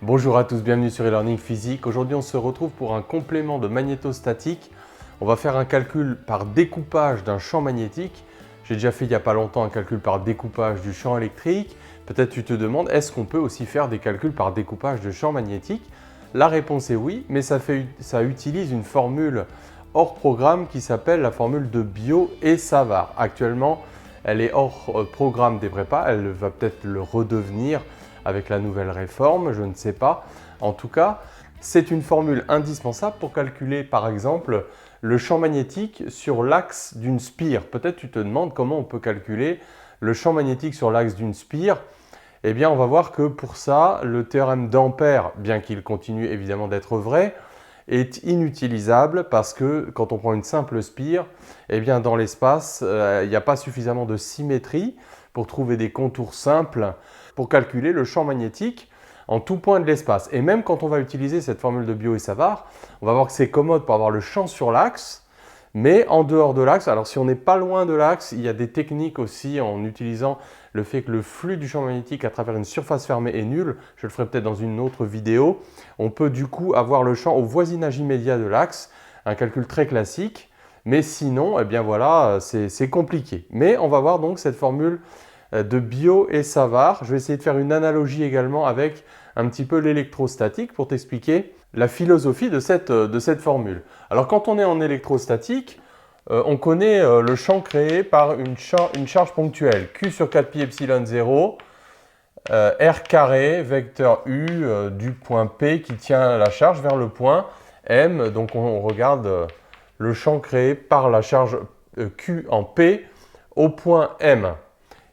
Bonjour à tous, bienvenue sur e-learning physique. Aujourd'hui, on se retrouve pour un complément de magnétostatique. On va faire un calcul par découpage d'un champ magnétique. J'ai déjà fait il n'y a pas longtemps un calcul par découpage du champ électrique. Peut-être tu te demandes, est-ce qu'on peut aussi faire des calculs par découpage de champ magnétique? La réponse est oui, mais ça utilise une formule hors programme qui s'appelle la formule de Biot et Savart. Actuellement, elle est hors programme des prépas, elle va peut-être le redevenir avec la nouvelle réforme, je ne sais pas. En tout cas, c'est une formule indispensable pour calculer par exemple le champ magnétique sur l'axe d'une spire. Peut-être tu te demandes comment on peut calculer le champ magnétique sur l'axe d'une spire. Eh bien, on va voir que pour ça, le théorème d'Ampère, bien qu'il continue évidemment d'être vrai, est inutilisable parce que quand on prend une simple spire, eh bien dans l'espace, il n'y a pas suffisamment de symétrie pour trouver des contours simples pour calculer le champ magnétique en tout point de l'espace. Et même quand on va utiliser cette formule de Biot et Savart, on va voir que c'est commode pour avoir le champ sur l'axe, mais en dehors de l'axe. Alors si on n'est pas loin de l'axe, il y a des techniques aussi en utilisant le fait que le flux du champ magnétique à travers une surface fermée est nul. Je le ferai peut-être dans une autre vidéo. On peut du coup avoir le champ au voisinage immédiat de l'axe, un calcul très classique. Mais sinon, eh bien voilà, c'est compliqué. Mais on va voir donc cette formule de Biot et Savart. Je vais essayer de faire une analogie également avec un petit peu l'électrostatique pour t'expliquer la philosophie de cette formule. Alors quand on est en électrostatique, on connaît le champ créé par une charge ponctuelle, Q sur 4pi epsilon 0, R carré, vecteur U du point P qui tient la charge vers le point M. Donc on regarde le champ créé par la charge Q en P au point M.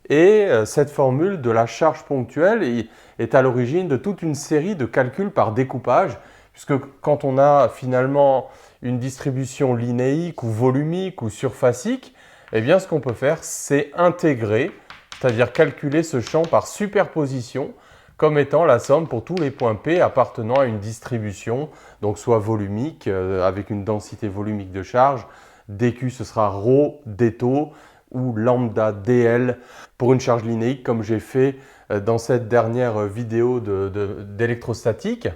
Et cette formule de la charge ponctuelle est à l'origine de toute une série de calculs par découpage, puisque quand on a finalement une distribution linéique ou volumique ou surfacique, eh bien ce qu'on peut faire, c'est intégrer, c'est-à-dire calculer ce champ par superposition, comme étant la somme pour tous les points P appartenant à une distribution, donc soit volumique, avec une densité volumique de charge, dQ ce sera ρ dτ, ou lambda dl pour une charge linéique comme j'ai fait dans cette dernière vidéo d'électrostatique.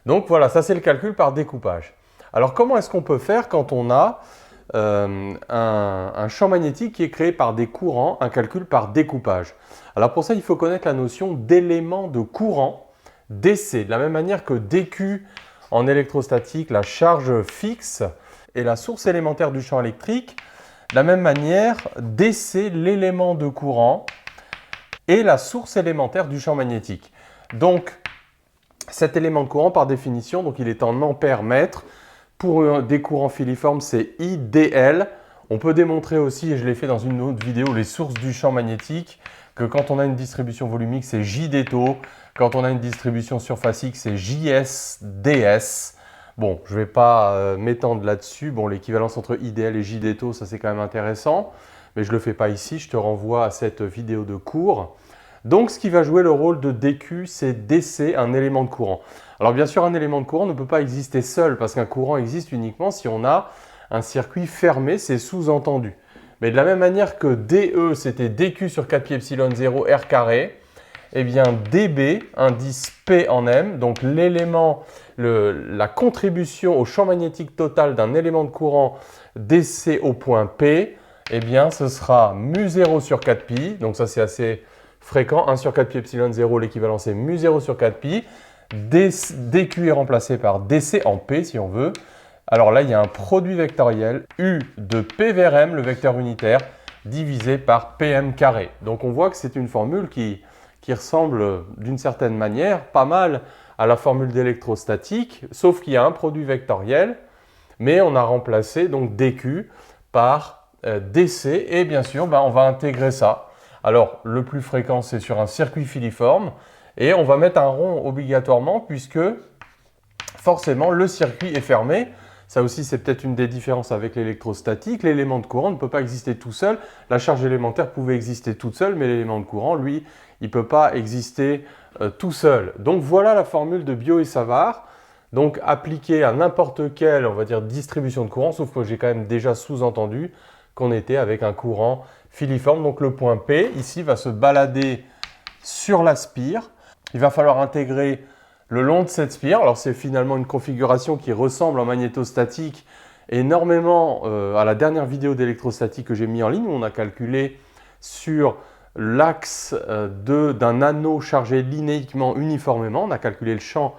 Donc voilà, ça c'est le calcul par découpage. Alors comment est-ce qu'on peut faire quand on a un champ magnétique qui est créé par des courants, un calcul par découpage? Alors pour ça, il faut connaître la notion d'élément de courant DC, de la même manière que dQ en électrostatique, la charge fixe est la source élémentaire du champ électrique. De la même manière, DC, l'élément de courant, est la source élémentaire du champ magnétique. Donc, cet élément de courant, par définition, donc il est en ampères mètres. Pour des courants filiformes, c'est IDL. On peut démontrer aussi, et je l'ai fait dans une autre vidéo, les sources du champ magnétique, que quand on a une distribution volumique, c'est JDTO. Quand on a une distribution surfacique, c'est JSDS. Bon, je ne vais pas m'étendre là-dessus. Bon, l'équivalence entre IDL et JDTO, ça c'est quand même intéressant. Mais je ne le fais pas ici, je te renvoie à cette vidéo de cours. Donc, ce qui va jouer le rôle de DQ, c'est DC, un élément de courant. Alors, bien sûr, un élément de courant ne peut pas exister seul, parce qu'un courant existe uniquement si on a un circuit fermé, c'est sous-entendu. Mais de la même manière que DE, c'était DQ sur 4pi epsilon 0 R carré, eh bien dB, indice P en M, donc l'élément, la contribution au champ magnétique total d'un élément de courant DC au point P, eh bien ce sera mu0 sur 4pi, donc ça c'est assez fréquent, 1 sur 4pi epsilon 0, l'équivalent c'est mu0 sur 4pi, dQ est remplacé par DC en P si on veut. Alors là il y a un produit vectoriel, U de P vers M, le vecteur unitaire, divisé par PM carré. Donc on voit que c'est une formule qui ressemble d'une certaine manière pas mal à la formule d'électrostatique, sauf qu'il y a un produit vectoriel, mais on a remplacé donc dQ par DC, et bien sûr, on va intégrer ça. Alors, le plus fréquent, c'est sur un circuit filiforme, et on va mettre un rond obligatoirement, puisque forcément, le circuit est fermé. Ça aussi, c'est peut-être une des différences avec l'électrostatique. L'élément de courant ne peut pas exister tout seul. La charge élémentaire pouvait exister toute seule, mais l'élément de courant, lui, il ne peut pas exister tout seul. Donc voilà la formule de Biot et Savart. Donc appliquée à n'importe quelle, on va dire, distribution de courant, sauf que j'ai quand même déjà sous-entendu qu'on était avec un courant filiforme. Donc le point P, ici, va se balader sur la spire. Il va falloir intégrer le long de cette spire. Alors c'est finalement une configuration qui ressemble en magnétostatique énormément à la dernière vidéo d'électrostatique que j'ai mis en ligne, où on a calculé sur l'axe d'un anneau chargé linéiquement uniformément. On a calculé le champ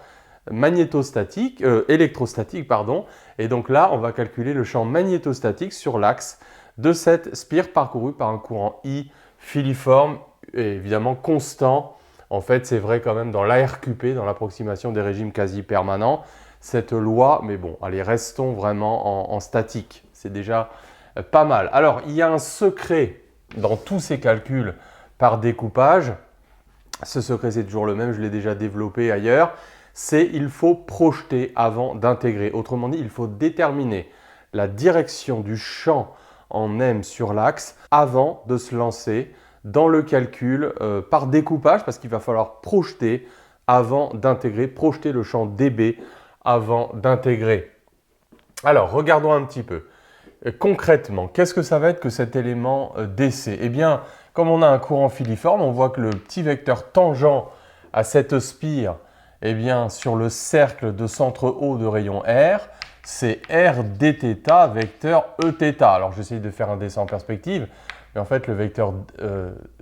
magnétostatique, électrostatique, pardon. Et donc là, on va calculer le champ magnétostatique sur l'axe de cette spire parcourue par un courant I filiforme et évidemment constant. En fait, c'est vrai quand même dans l'ARQP, dans l'approximation des régimes quasi permanents, cette loi, mais bon, allez, restons vraiment en statique. C'est déjà pas mal. Alors, il y a un secret dans tous ces calculs par découpage. Ce secret, c'est toujours le même, je l'ai déjà développé ailleurs. C'est il faut projeter avant d'intégrer. Autrement dit, il faut déterminer la direction du champ en M sur l'axe avant de se lancer dans le calcul par découpage, parce qu'il va falloir projeter avant d'intégrer, projeter le champ dB avant d'intégrer. Alors, regardons un petit peu. Concrètement, qu'est-ce que ça va être que cet élément DC? Eh bien, comme on a un courant filiforme, on voit que le petit vecteur tangent à cette spire, eh bien, sur le cercle de centre O de rayon R, c'est R dθ vecteur Eθ. Alors, j'essaye de faire un dessin en perspective, mais en fait, le vecteur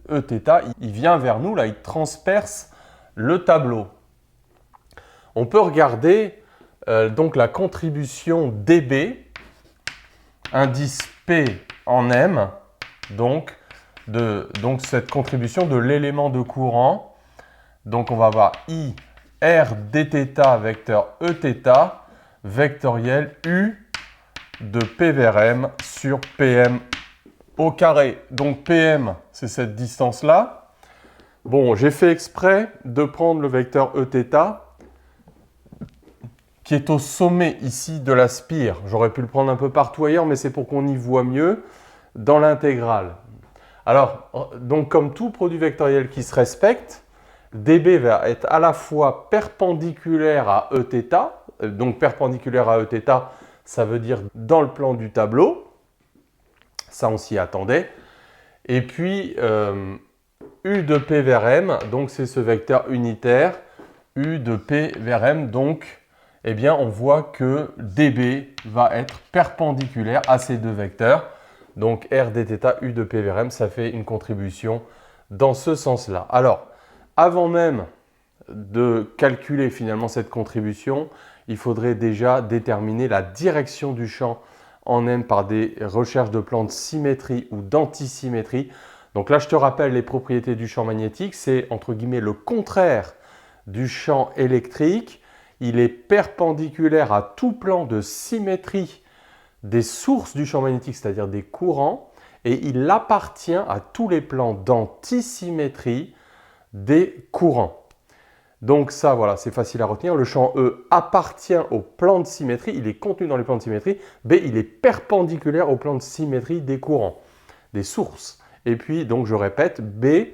Eθ, il vient vers nous, là, il transperce le tableau. On peut regarder donc la contribution dB, indice P en M, donc cette contribution de l'élément de courant. Donc, on va avoir I R dθ vecteur Eθ vectoriel U de P vers M sur PM au carré. Donc PM, c'est cette distance-là. Bon, j'ai fait exprès de prendre le vecteur Eθ qui est au sommet ici de la spire. J'aurais pu le prendre un peu partout ailleurs, mais c'est pour qu'on y voit mieux dans l'intégrale. Alors, donc comme tout produit vectoriel qui se respecte, dB va être à la fois perpendiculaire à Eθ, donc perpendiculaire à Eθ, ça veut dire dans le plan du tableau, ça on s'y attendait, et puis U de P vers M, donc c'est ce vecteur unitaire, U de P vers M, donc eh bien, on voit que dB va être perpendiculaire à ces deux vecteurs. Donc R dθ, U de P vers M, ça fait une contribution dans ce sens-là. Alors, avant même de calculer finalement cette contribution, il faudrait déjà déterminer la direction du champ en M par des recherches de plans de symétrie ou d'antisymétrie. Donc là, je te rappelle les propriétés du champ magnétique, c'est entre guillemets le contraire du champ électrique. Il est perpendiculaire à tout plan de symétrie des sources du champ magnétique, c'est-à-dire des courants, et il appartient à tous les plans d'antisymétrie des courants. Donc ça, voilà, c'est facile à retenir. Le champ E appartient au plan de symétrie, il est contenu dans les plans de symétrie. B, il est perpendiculaire au plan de symétrie des courants, des sources. Et puis, donc je répète, B,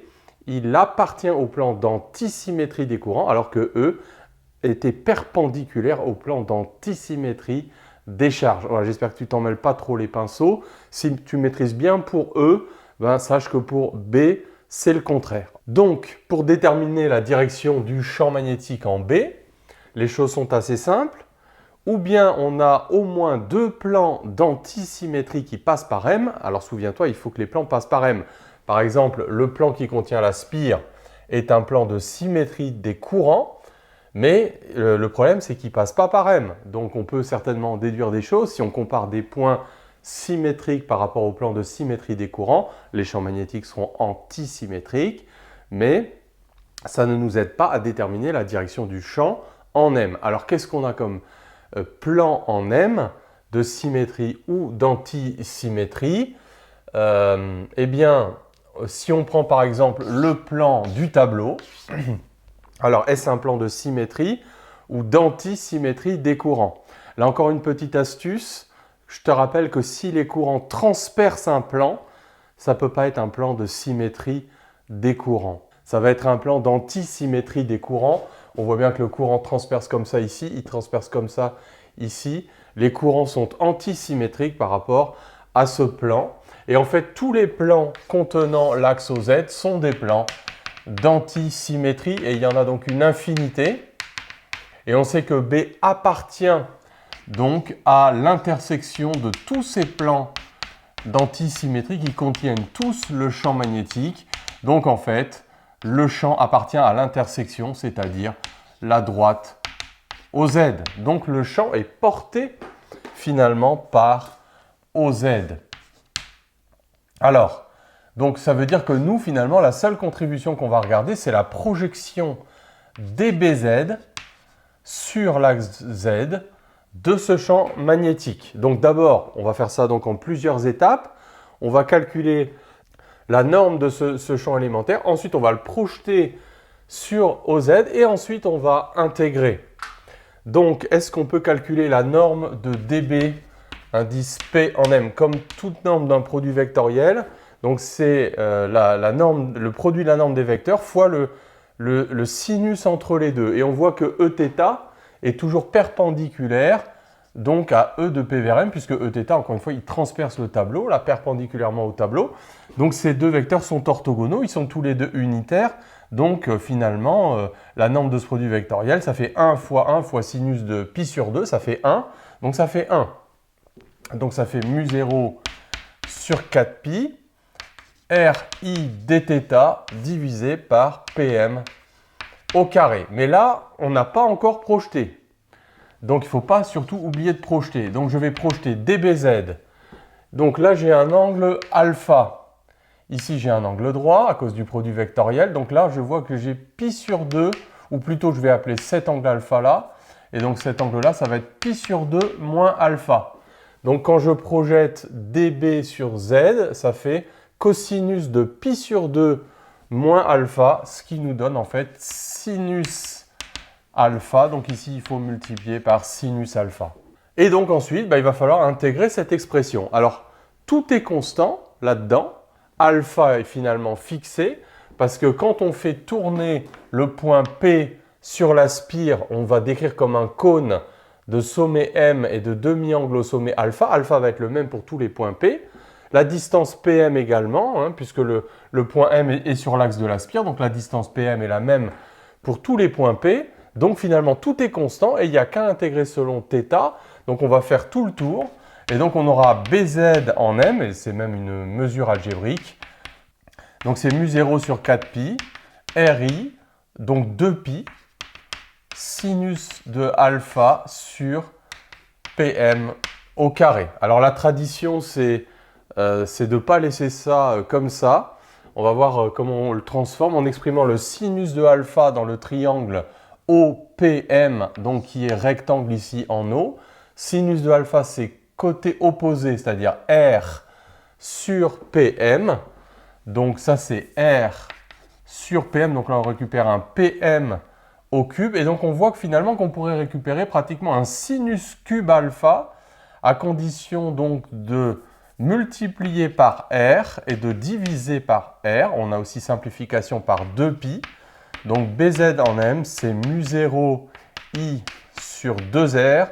il appartient au plan d'antisymétrie des courants, alors que E était perpendiculaire au plan d'antisymétrie des charges. Voilà, j'espère que tu t'en mêles pas trop les pinceaux. Si tu maîtrises bien pour E, ben, sache que pour B, c'est le contraire. Donc, pour déterminer la direction du champ magnétique en B, les choses sont assez simples. Ou bien on a au moins deux plans d'antisymétrie qui passent par M. Alors souviens-toi, il faut que les plans passent par M. Par exemple, le plan qui contient la spire est un plan de symétrie des courants. Mais le problème, c'est qu'il ne passe pas par M. Donc, on peut certainement déduire des choses. Si on compare des points symétriques par rapport au plan de symétrie des courants, les champs magnétiques seront antisymétriques, mais ça ne nous aide pas à déterminer la direction du champ en M. Alors, qu'est-ce qu'on a comme plan en M de symétrie ou d'antisymétrie? Eh bien, si on prend par exemple le plan du tableau, alors, est-ce un plan de symétrie ou d'antisymétrie des courants? Là encore une petite astuce, je te rappelle que si les courants transpercent un plan, ça ne peut pas être un plan de symétrie des courants. Ça va être un plan d'antisymétrie des courants. On voit bien que le courant transperce comme ça ici, il transperce comme ça ici. Les courants sont antisymétriques par rapport à ce plan. Et en fait, tous les plans contenant l'axe OZ sont des plans d'antisymétrie et il y en a donc une infinité. Et on sait que B appartient donc à l'intersection de tous ces plans d'antisymétrie qui contiennent tous le champ magnétique. Donc en fait, le champ appartient à l'intersection, c'est-à-dire la droite OZ. Donc le champ est porté finalement par OZ. Alors, donc ça veut dire que nous, finalement, la seule contribution qu'on va regarder, c'est la projection dBz sur l'axe Z de ce champ magnétique. Donc d'abord, on va faire ça donc en plusieurs étapes. On va calculer la norme de ce champ élémentaire. Ensuite, on va le projeter sur OZ et ensuite, on va intégrer. Donc, est-ce qu'on peut calculer la norme de dB, indice P en M, comme toute norme d'un produit vectoriel? Donc, c'est le produit de la norme des vecteurs fois le sinus entre les deux. Et on voit que Eθ est toujours perpendiculaire donc à E de P vers M, puisque Eθ, encore une fois, il transperce le tableau, là, perpendiculairement au tableau. Donc, ces deux vecteurs sont orthogonaux, ils sont tous les deux unitaires. Donc, finalement, la norme de ce produit vectoriel, ça fait 1 fois sinus de pi sur 2, ça fait 1. Donc, ça fait 1. Donc, ça fait mu0 sur 4pi, RI dθ divisé par Pm au carré. Mais là, on n'a pas encore projeté. Donc, il ne faut pas surtout oublier de projeter. Donc, je vais projeter dBz. Donc là, j'ai un angle alpha. Ici, j'ai un angle droit à cause du produit vectoriel. Donc là, je vois que j'ai pi sur 2, ou plutôt, je vais appeler cet angle alpha là. Et donc, cet angle-là, ça va être pi sur 2 moins alpha. Donc, quand je projette dB sur Z, ça fait cosinus de pi sur 2 moins alpha, ce qui nous donne en fait sinus alpha. Donc ici, il faut multiplier par sinus alpha. Et donc ensuite, il va falloir intégrer cette expression. Alors, tout est constant là-dedans. Alpha est finalement fixé parce que quand on fait tourner le point P sur la spire, on va décrire comme un cône de sommet M et de demi-angle au sommet alpha. Alpha va être le même pour tous les points P. La distance PM également, puisque le point M est sur l'axe de la spire, donc la distance PM est la même pour tous les points P. Donc finalement, tout est constant et il n'y a qu'à intégrer selon θ. Donc on va faire tout le tour. Et donc on aura BZ en M, et c'est même une mesure algébrique. Donc c'est mu0 sur 4pi, RI, donc 2pi, sinus de alpha sur PM au carré. Alors la tradition, c'est de ne pas laisser ça comme ça. On va voir comment on le transforme en exprimant le sinus de alpha dans le triangle OPM, donc qui est rectangle ici en O. Sinus de alpha, c'est côté opposé, c'est-à-dire R sur PM. Donc ça, c'est R sur PM. Donc là, on récupère un PM au cube. Et donc, on voit que finalement, qu'on pourrait récupérer pratiquement un sinus cube alpha à condition donc de multiplier par R et de diviser par R. On a aussi simplification par 2pi. Donc BZ en M, c'est mu0 I sur 2R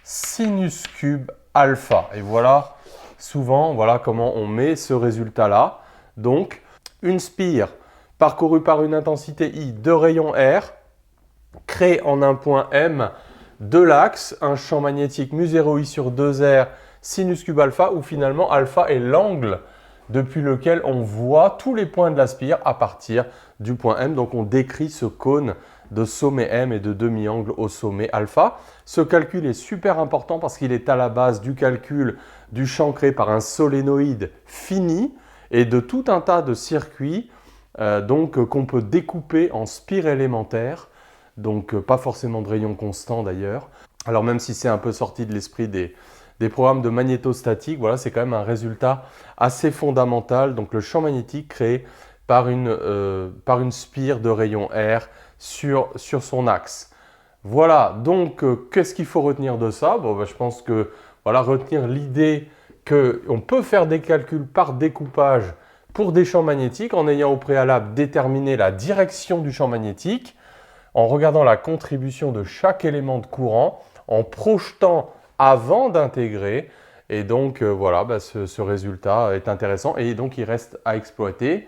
sinus cube alpha. Et voilà, souvent, voilà comment on met ce résultat-là. Donc, une spire parcourue par une intensité I de rayon R crée en un point M de l'axe un champ magnétique mu0 I sur 2R sinus cube alpha, où finalement alpha est l'angle depuis lequel on voit tous les points de la spire à partir du point M. Donc on décrit ce cône de sommet M et de demi-angle au sommet alpha. Ce calcul est super important parce qu'il est à la base du calcul du champ créé par un solénoïde fini et de tout un tas de circuits qu'on peut découper en spires élémentaires. Donc pas forcément de rayon constant d'ailleurs. Alors même si c'est un peu sorti de l'esprit des programmes de magnétostatique, voilà, c'est quand même un résultat assez fondamental. Donc le champ magnétique créé par une spire de rayon R sur son axe. Voilà, donc qu'est-ce qu'il faut retenir de ça? Je pense que voilà, retenir l'idée qu'on peut faire des calculs par découpage pour des champs magnétiques en ayant au préalable déterminé la direction du champ magnétique, en regardant la contribution de chaque élément de courant, en projetant avant d'intégrer. Et donc voilà, ce résultat est intéressant et donc il reste à exploiter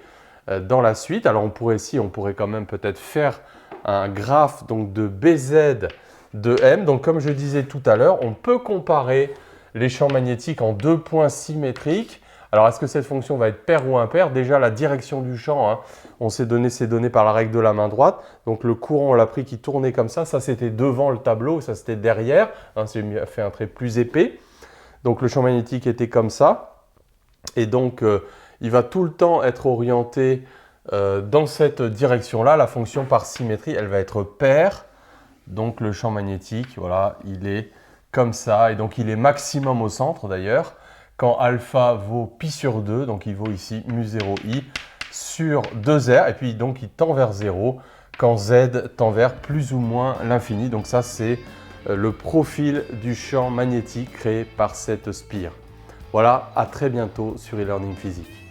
dans la suite. Alors on pourrait quand même peut-être faire un graphe donc, de BZ de M. Donc comme je disais tout à l'heure, on peut comparer les champs magnétiques en deux points symétriques. Alors est-ce que cette fonction va être paire ou impaire? Déjà la direction du champ, hein, on s'est donné ces données par la règle de la main droite. Donc le courant, on l'a pris qui tournait comme ça c'était devant le tableau, ça c'était derrière. Hein, j'ai fait un trait plus épais. Donc le champ magnétique était comme ça. Et donc il va tout le temps être orienté dans cette direction-là. La fonction par symétrie, elle va être paire. Donc le champ magnétique, voilà, il est comme ça. Et donc il est maximum au centre d'ailleurs. Quand alpha vaut pi sur 2, donc il vaut ici mu0i sur 2r. Et puis donc il tend vers 0 quand z tend vers plus ou moins l'infini. Donc ça c'est le profil du champ magnétique créé par cette spire. Voilà, à très bientôt sur e-learning physique.